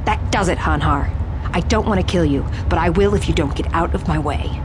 That does it, Hanharr. I don't want to kill you, but I will if you don't get out of my way.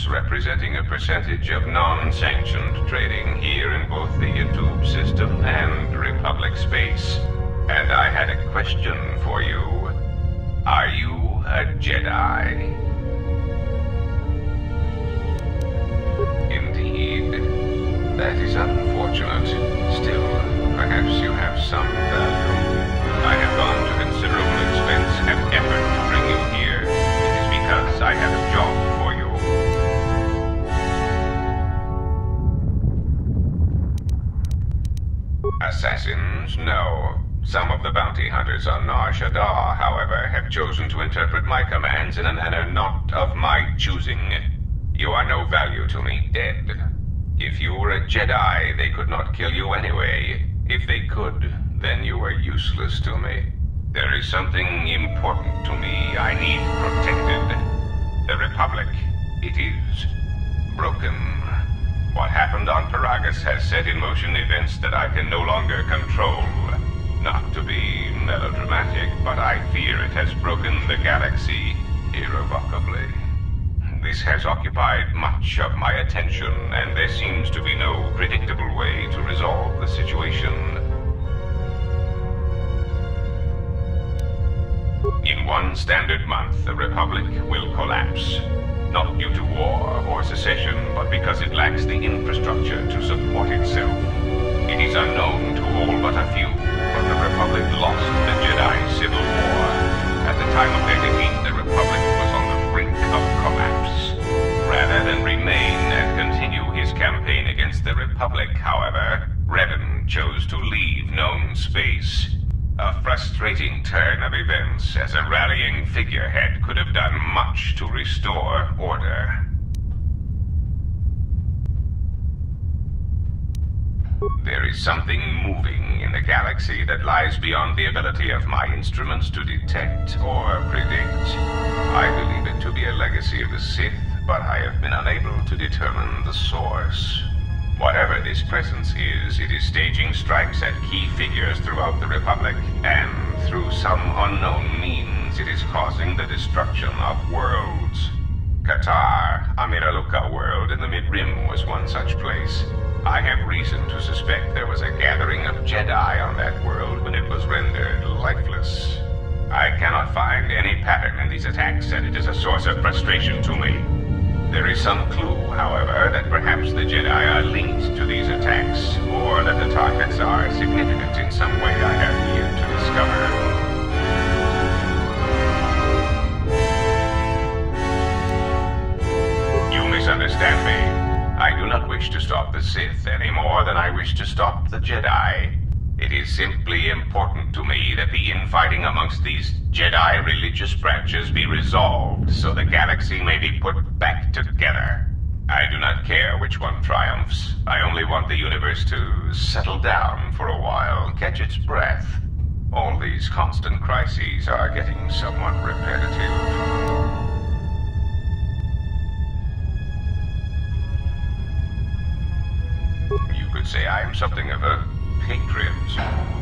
Representing a percentage of non-sanctioned trading here in both the YouTube system and Republic space. And I had a question for you. Are you a Jedi? Indeed. That is unfortunate. Still, perhaps you have some value. I have gone to considerable expense and effort to bring you here. It is because I have a job for you. Assassins? No. Some of the bounty hunters on Nar Shaddaa, however, have chosen to interpret my commands in a manner not of my choosing. You are no value to me, dead. If you were a Jedi, they could not kill you anyway. If they could, then you were useless to me. There is something important to me I need protected. The Republic. It is broken. What happened on Paragus has set in motion events that I can no longer control. Not to be melodramatic, but I fear it has broken the galaxy irrevocably. This has occupied much of my attention, and there seems to be no predictable way to resolve the situation. one standard month, the Republic will collapse. Not due to war or secession, but because it lacks the infrastructure to support itself. It is unknown to all but a few, but the Republic lost the Jedi Civil War. At the time of their defeat, the Republic was on the brink of collapse. Rather than remain and continue his campaign against the Republic, however, Revan chose to leave known space. A frustrating turn of events, as a rallying figurehead could have done much to restore order. There is something moving in the galaxy that lies beyond the ability of my instruments to detect or predict. I believe it to be a legacy of the Sith, but I have been unable to determine the source. Whatever this presence is, it is staging strikes at key figures throughout the Republic, and through some unknown means, it is causing the destruction of worlds. Qatar, a Miraluka world in the Mid-Rim, was one such place. I have reason to suspect there was a gathering of Jedi on that world when it was rendered lifeless. I cannot find any pattern in these attacks, and it is a source of frustration to me. There is some clue, however, that perhaps the Jedi are linked to these attacks, or that the targets are significant in some way I have yet to discover. You misunderstand me. I do not wish to stop the Sith any more than I wish to stop the Jedi. It is simply important to me that the infighting amongst these Jedi religious branches be resolved so the galaxy may be put back together. I do not care which one triumphs. I only want the universe to settle down for a while, catch its breath. All these constant crises are getting somewhat repetitive. You could say I am something of a patriot.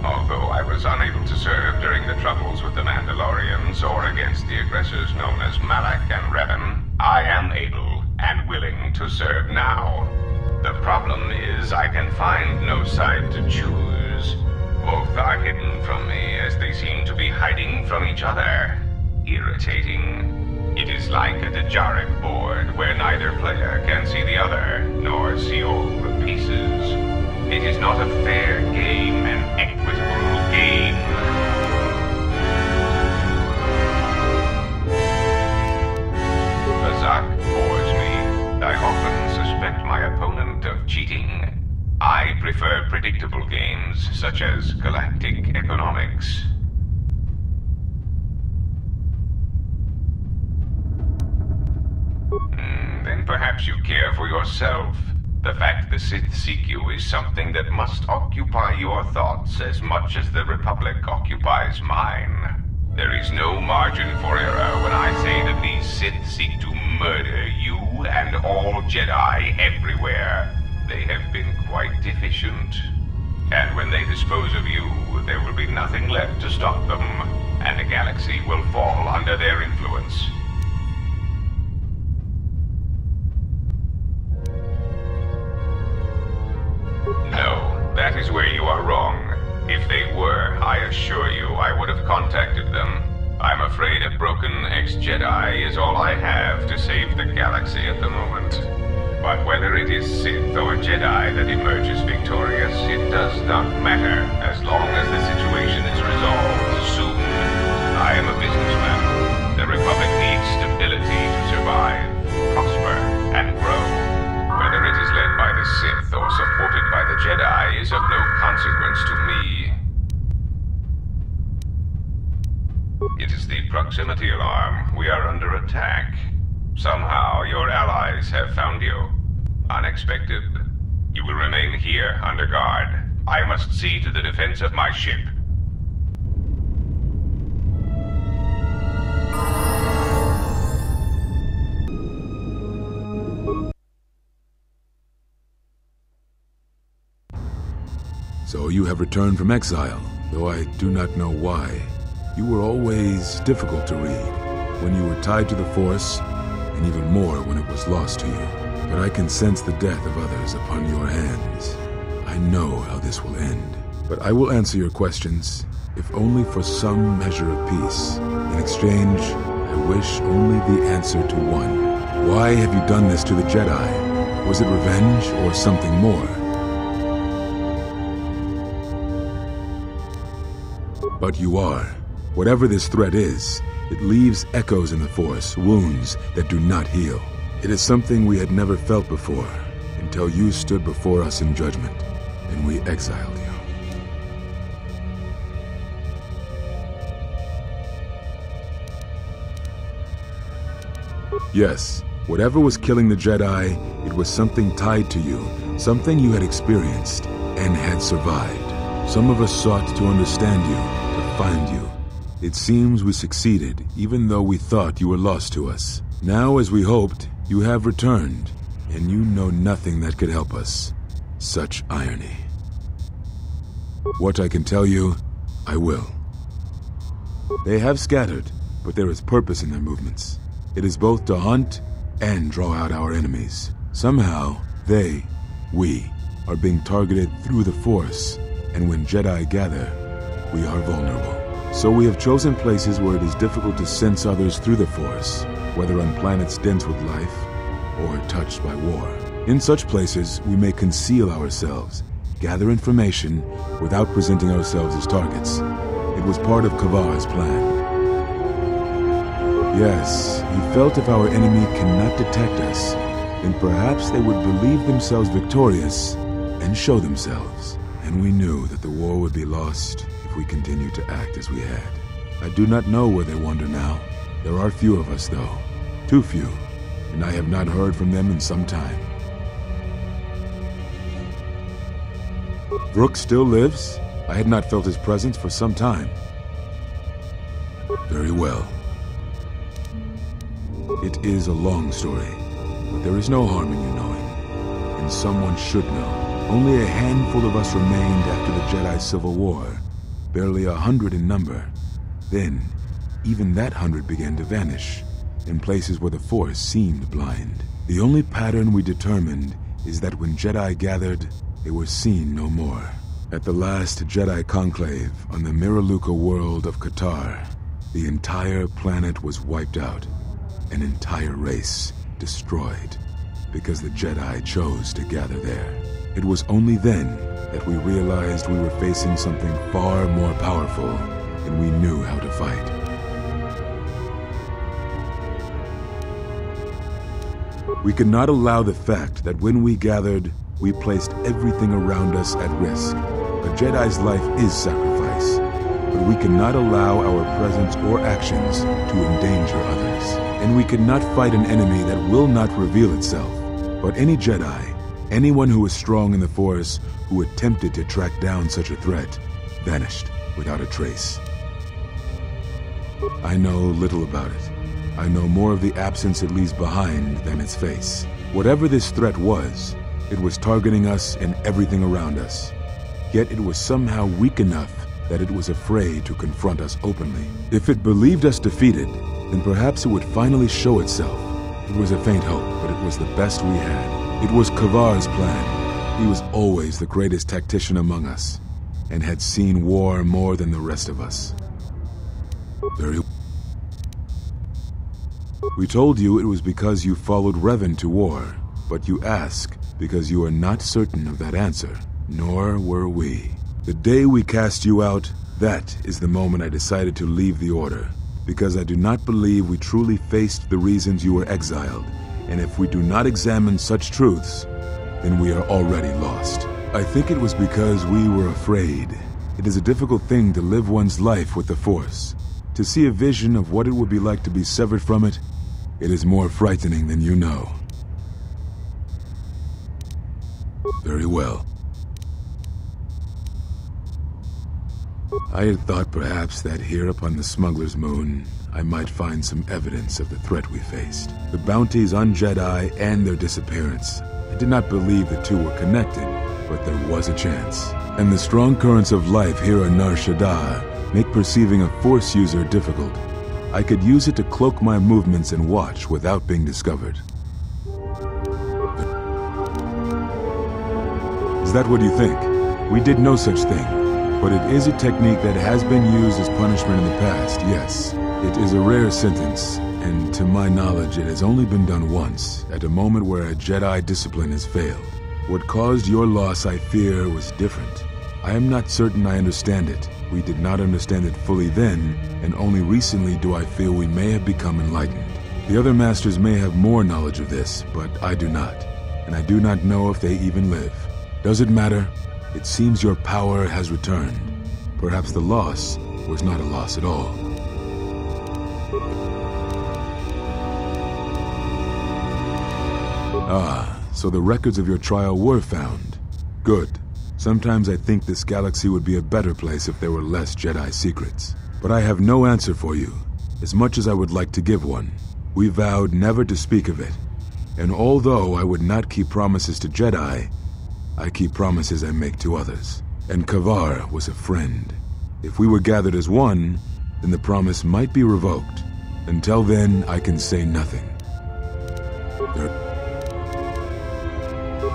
Although I was unable to serve during the troubles with the Mandalorians or against the aggressors known as Malak and Revan, I am able and willing to serve now. The problem is I can find no side to choose. Both are hidden from me as they seem to be hiding from each other. Irritating. It is like a Dejaric board where neither player can see the other, nor see all the pieces. It is not a fair game, an equitable game. Azak bores me. I often suspect my opponent of cheating. I prefer predictable games, such as galactic economics. Then perhaps you care for yourself. The fact the Sith seek you is something that must occupy your thoughts as much as the Republic occupies mine. There is no margin for error when I say that these Sith seek to murder you and all Jedi everywhere. They have been quite efficient. And when they dispose of you, there will be nothing left to stop them, and the galaxy will fall under their influence. No, that is where you are wrong. If they were, I assure you I would have contacted them. I'm afraid a broken ex-Jedi is all I have to save the galaxy at the moment. But whether it is Sith or Jedi that emerges victorious, it does not matter, as long as the situation is resolved soon. I am a businessman. The Republic needs stability to survive, prosper, and grow. Whether it is led by the Sith or supported by the Jedi is of no consequence to me. It is the proximity alarm. We are under attack. Somehow your allies have found you. Unexpected. You will remain here under guard. I must see to the defense of my ship. So you have returned from exile, though I do not know why. You were always difficult to read, when you were tied to the Force, and even more when it was lost to you. But I can sense the death of others upon your hands. I know how this will end. But I will answer your questions, if only for some measure of peace, in exchange, I wish only the answer to one. Why have you done this to the Jedi? Was it revenge or something more? But you are. Whatever this threat is, it leaves echoes in the Force, wounds that do not heal. It is something we had never felt before, until you stood before us in judgment, and we exiled you. Yes, whatever was killing the Jedi, it was something tied to you, something you had experienced and had survived. Some of us sought to understand you, to find you. It seems we succeeded, even though we thought you were lost to us. Now, as we hoped, you have returned, and you know nothing that could help us. Such irony. What I can tell you, I will. They have scattered, but there is purpose in their movements. It is both to hunt and draw out our enemies. Somehow, we, are being targeted through the Force, and when Jedi gather, we are vulnerable. So we have chosen places where it is difficult to sense others through the Force, whether on planets dense with life or touched by war. In such places, we may conceal ourselves, gather information without presenting ourselves as targets. It was part of Kavar's plan. Yes, he felt if our enemy cannot detect us, then perhaps they would believe themselves victorious and show themselves. And we knew that the war would be lost if we continued to act as we had. I do not know where they wander now. There are few of us, though. Too few, and I have not heard from them in some time. Brooke still lives? I had not felt his presence for some time. Very well. It is a long story, but there is no harm in you knowing, and someone should know. Only a handful of us remained after the Jedi Civil War, barely 100 in number. Then, even that 100 began to vanish, in places where the Force seemed blind. The only pattern we determined is that when Jedi gathered, they were seen no more. At the last Jedi conclave on the Miraluka world of Qatar, the entire planet was wiped out, an entire race destroyed, because the Jedi chose to gather there. It was only then that we realized we were facing something far more powerful than we knew how to fight. We could not allow the fact that when we gathered, we placed everything around us at risk. A Jedi's life is sacrifice, but we cannot allow our presence or actions to endanger others. And we cannot fight an enemy that will not reveal itself. But any Jedi, anyone who was strong in the Force, who attempted to track down such a threat, vanished without a trace. I know little about it. I know more of the absence it leaves behind than its face. Whatever this threat was, it was targeting us and everything around us. Yet it was somehow weak enough that it was afraid to confront us openly. If it believed us defeated, then perhaps it would finally show itself. It was a faint hope, but it was the best we had. It was Kavar's plan. He was always the greatest tactician among us, and had seen war more than the rest of us. We told you it was because you followed Revan to war, but you ask because you are not certain of that answer, nor were we. The day we cast you out, that is the moment I decided to leave the Order, because I do not believe we truly faced the reasons you were exiled, and if we do not examine such truths, then we are already lost. I think it was because we were afraid. It is a difficult thing to live one's life with the Force. To see a vision of what it would be like to be severed from it, it is more frightening than you know. Very well. I had thought perhaps that here upon the Smuggler's Moon, I might find some evidence of the threat we faced. The bounties on Jedi and their disappearance. I did not believe the two were connected, but there was a chance. And the strong currents of life here on Nar Shaddaa make perceiving a Force user difficult. I could use it to cloak my movements and watch without being discovered. Is that what you think? We did no such thing, but it is a technique that has been used as punishment in the past, yes. It is a rare sentence, and to my knowledge it has only been done once, at a moment where a Jedi discipline has failed. What caused your loss, I fear, was different. I am not certain I understand it. We did not understand it fully then, and only recently do I feel we may have become enlightened. The other masters may have more knowledge of this, but I do not, and I do not know if they even live. Does it matter? It seems your power has returned. Perhaps the loss was not a loss at all. Ah, so the records of your trial were found. Good. Sometimes I think this galaxy would be a better place if there were less Jedi secrets. But I have no answer for you, as much as I would like to give one. We vowed never to speak of it. And although I would not keep promises to Jedi, I keep promises I make to others. And Kavar was a friend. If we were gathered as one, then the promise might be revoked. Until then, I can say nothing.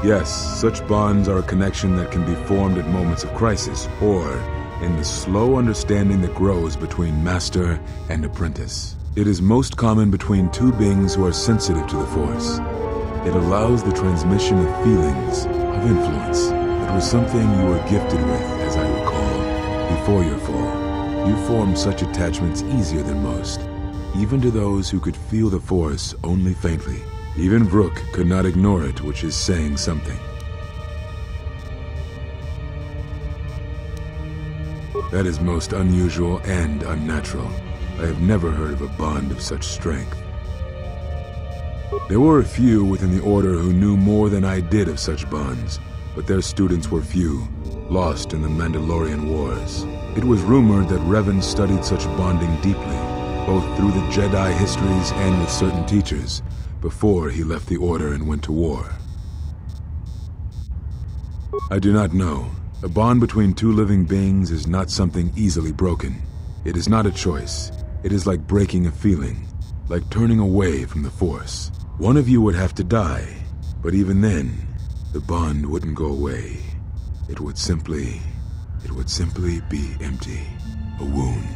Yes, such bonds are a connection that can be formed at moments of crisis, or in the slow understanding that grows between master and apprentice. It is most common between two beings who are sensitive to the Force. It allows the transmission of feelings, of influence. It was something you were gifted with, as I recall, before your fall. You formed such attachments easier than most, even to those who could feel the Force only faintly. Even Vrook could not ignore it, which is saying something. That is most unusual and unnatural. I have never heard of a bond of such strength. There were a few within the Order who knew more than I did of such bonds, but their students were few, lost in the Mandalorian Wars. It was rumored that Revan studied such bonding deeply, both through the Jedi histories and with certain teachers, before he left the Order and went to war. I do not know. A bond between two living beings is not something easily broken. It is not a choice. It is like breaking a feeling, like turning away from the Force. One of you would have to die, but even then, the bond wouldn't go away. It would simply be empty, a wound.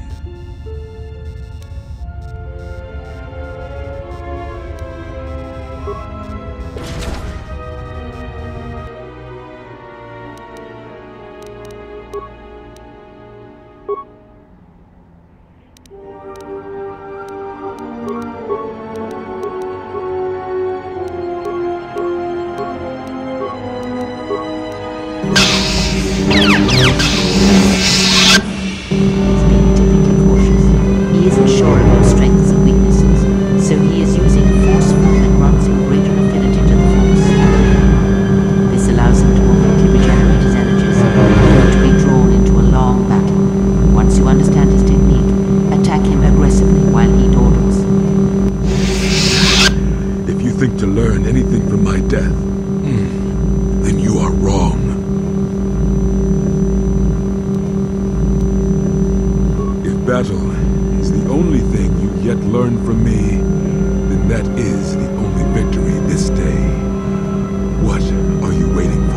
That is the only victory this day. What are you waiting for?